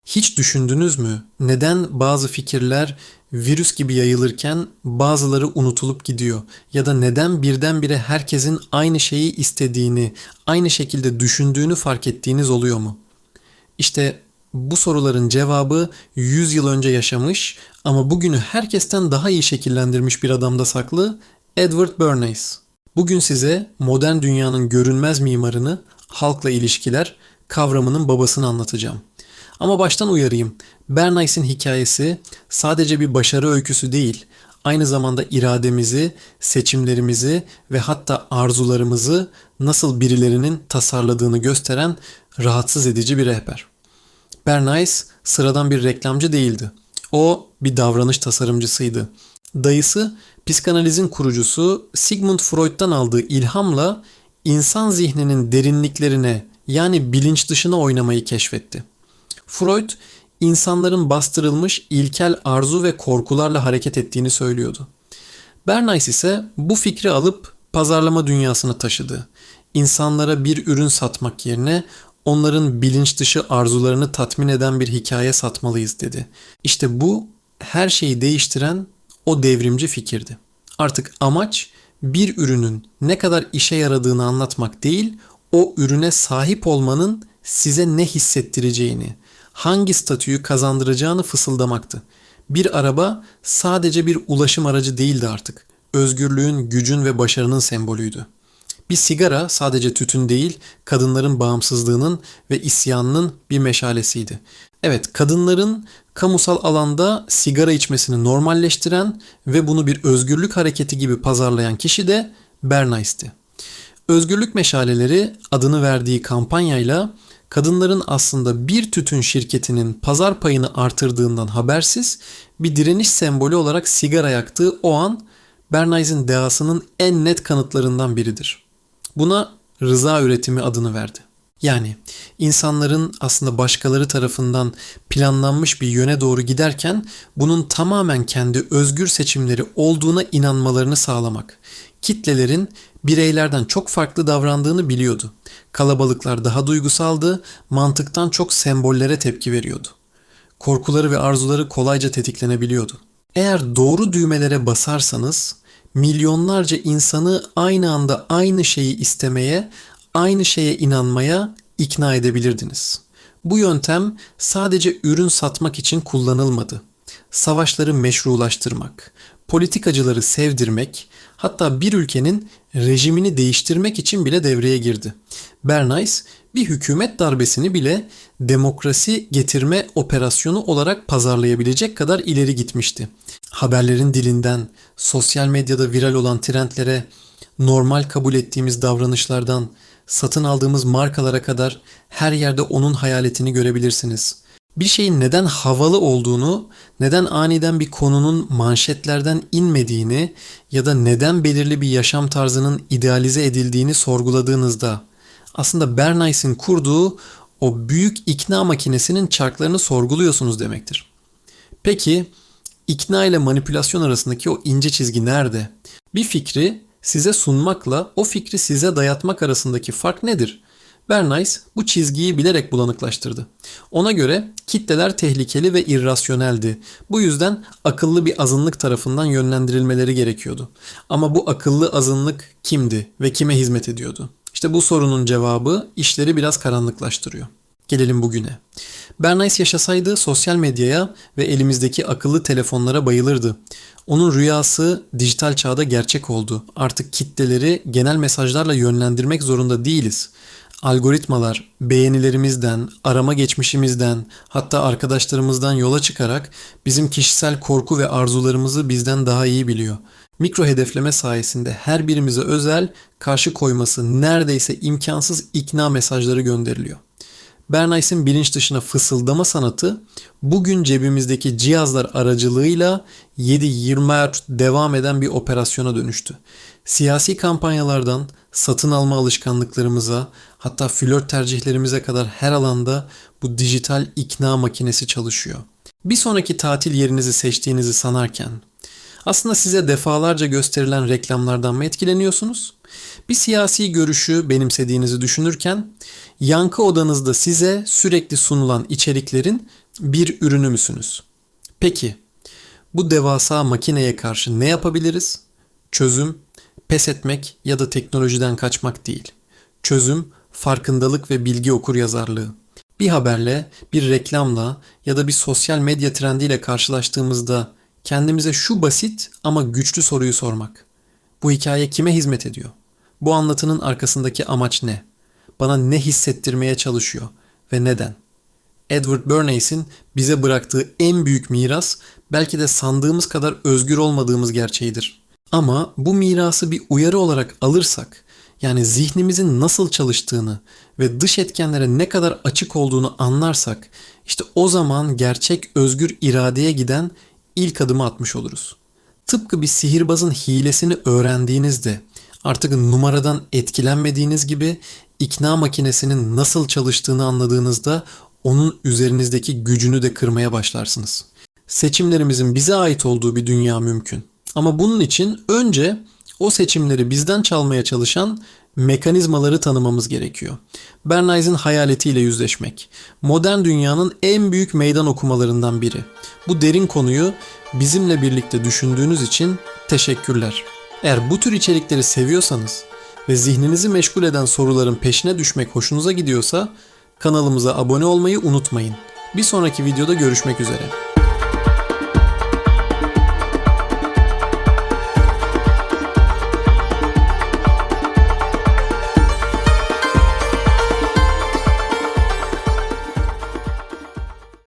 Hiç düşündünüz mü? Neden bazı fikirler virüs gibi yayılırken bazıları unutulup gidiyor? Ya da neden birdenbire herkesin aynı şeyi istediğini, aynı şekilde düşündüğünü fark ettiğiniz oluyor mu? İşte bu soruların cevabı 100 yıl önce yaşamış ama bugünü herkesten daha iyi şekillendirmiş bir adamda saklı, Edward Bernays. Bugün size modern dünyanın görünmez mimarını, halkla ilişkiler kavramının babasını anlatacağım. Ama baştan uyarayım. Bernays'in hikayesi sadece bir başarı öyküsü değil, aynı zamanda irademizi, seçimlerimizi ve hatta arzularımızı nasıl birilerinin tasarladığını gösteren rahatsız edici bir rehber. Bernays sıradan bir reklamcı değildi. O bir davranış tasarımcısıydı. Dayısı psikanalizin kurucusu Sigmund Freud'dan aldığı ilhamla insan zihninin derinliklerine yani bilinç dışına oynamayı keşfetti. Freud, insanların bastırılmış ilkel arzu ve korkularla hareket ettiğini söylüyordu. Bernays ise bu fikri alıp pazarlama dünyasına taşıdı. İnsanlara bir ürün satmak yerine onların bilinç dışı arzularını tatmin eden bir hikaye satmalıyız dedi. İşte bu her şeyi değiştiren o devrimci fikirdi. Artık amaç bir ürünün ne kadar işe yaradığını anlatmak değil, o ürüne sahip olmanın size ne hissettireceğini, hangi statüyü kazandıracağını fısıldamaktı. Bir araba sadece bir ulaşım aracı değildi artık. Özgürlüğün, gücün ve başarının sembolüydü. Bir sigara sadece tütün değil, kadınların bağımsızlığının ve isyanının bir meşalesiydi. Evet, kadınların kamusal alanda sigara içmesini normalleştiren ve bunu bir özgürlük hareketi gibi pazarlayan kişi de Bernays'ti. Özgürlük Meşaleleri adını verdiği kampanyayla kadınların aslında bir tütün şirketinin pazar payını artırdığından habersiz bir direniş sembolü olarak sigara yaktığı o an Bernays'in dehasının en net kanıtlarından biridir. Buna rıza üretimi adını verdi. Yani insanların aslında başkaları tarafından planlanmış bir yöne doğru giderken bunun tamamen kendi özgür seçimleri olduğuna inanmalarını sağlamak. Kitlelerin bireylerden çok farklı davrandığını biliyordu. Kalabalıklar daha duygusaldı, mantıktan çok sembollere tepki veriyordu. Korkuları ve arzuları kolayca tetiklenebiliyordu. Eğer doğru düğmelere basarsanız milyonlarca insanı aynı anda aynı şeyi istemeye, aynı şeye inanmaya ikna edebilirdiniz. Bu yöntem sadece ürün satmak için kullanılmadı. Savaşları meşrulaştırmak, politikacıları sevdirmek, hatta bir ülkenin rejimini değiştirmek için bile devreye girdi. Bernays bir hükümet darbesini bile demokrasi getirme operasyonu olarak pazarlayabilecek kadar ileri gitmişti. Haberlerin dilinden, sosyal medyada viral olan trendlere, normal kabul ettiğimiz davranışlardan, satın aldığımız markalara kadar her yerde onun hayaletini görebilirsiniz. Bir şeyin neden havalı olduğunu, neden aniden bir konunun manşetlerden inmediğini ya da neden belirli bir yaşam tarzının idealize edildiğini sorguladığınızda aslında Bernays'in kurduğu o büyük ikna makinesinin çarklarını sorguluyorsunuz demektir. Peki ikna ile manipülasyon arasındaki o ince çizgi nerede? Bir fikri size sunmakla o fikri size dayatmak arasındaki fark nedir? Bernays bu çizgiyi bilerek bulanıklaştırdı. Ona göre kitleler tehlikeli ve irrasyoneldi. Bu yüzden akıllı bir azınlık tarafından yönlendirilmeleri gerekiyordu. Ama bu akıllı azınlık kimdi ve kime hizmet ediyordu? İşte bu sorunun cevabı işleri biraz karanlıklaştırıyor. Gelelim bugüne. Bernays yaşasaydı sosyal medyaya ve elimizdeki akıllı telefonlara bayılırdı. Onun rüyası dijital çağda gerçek oldu. Artık kitleleri genel mesajlarla yönlendirmek zorunda değiliz. Algoritmalar beğenilerimizden, arama geçmişimizden, hatta arkadaşlarımızdan yola çıkarak bizim kişisel korku ve arzularımızı bizden daha iyi biliyor. Mikro hedefleme sayesinde her birimize özel, karşı koyması neredeyse imkansız ikna mesajları gönderiliyor. Bernays'in bilinç dışına fısıldama sanatı bugün cebimizdeki cihazlar aracılığıyla 7-24 devam eden bir operasyona dönüştü. Siyasi kampanyalardan satın alma alışkanlıklarımıza, hatta flört tercihlerimize kadar her alanda bu dijital ikna makinesi çalışıyor. Bir sonraki tatil yerinizi seçtiğinizi sanarken aslında size defalarca gösterilen reklamlardan mı etkileniyorsunuz? Bir siyasi görüşü benimsediğinizi düşünürken yankı odanızda size sürekli sunulan içeriklerin Bir ürünü müsünüz? Peki, bu devasa makineye karşı ne yapabiliriz? Çözüm, pes etmek ya da teknolojiden kaçmak değil. Çözüm, farkındalık ve bilgi okuryazarlığı. Bir haberle, bir reklamla ya da bir sosyal medya trendiyle karşılaştığımızda kendimize şu basit ama güçlü soruyu sormak. Bu hikaye kime hizmet ediyor? Bu anlatının arkasındaki amaç ne? Bana ne hissettirmeye çalışıyor ve neden? Edward Bernays'in bize bıraktığı en büyük miras belki de sandığımız kadar özgür olmadığımız gerçeğidir. Ama bu mirası bir uyarı olarak alırsak, yani zihnimizin nasıl çalıştığını ve dış etkenlere ne kadar açık olduğunu anlarsak, işte o zaman gerçek özgür iradeye giden ilk adımı atmış oluruz. Tıpkı bir sihirbazın hilesini öğrendiğinizde, artık numaradan etkilenmediğiniz gibi ikna makinesinin nasıl çalıştığını anladığınızda onun üzerinizdeki gücünü de kırmaya başlarsınız. Seçimlerimizin bize ait olduğu bir dünya mümkün. Ama bunun için önce o seçimleri bizden çalmaya çalışan mekanizmaları tanımamız gerekiyor. Bernays'in hayaletiyle yüzleşmek. Modern dünyanın en büyük meydan okumalarından biri. Bu derin konuyu bizimle birlikte düşündüğünüz için teşekkürler. Eğer bu tür içerikleri seviyorsanız ve zihninizi meşgul eden soruların peşine düşmek hoşunuza gidiyorsa kanalımıza abone olmayı unutmayın. Bir sonraki videoda görüşmek üzere.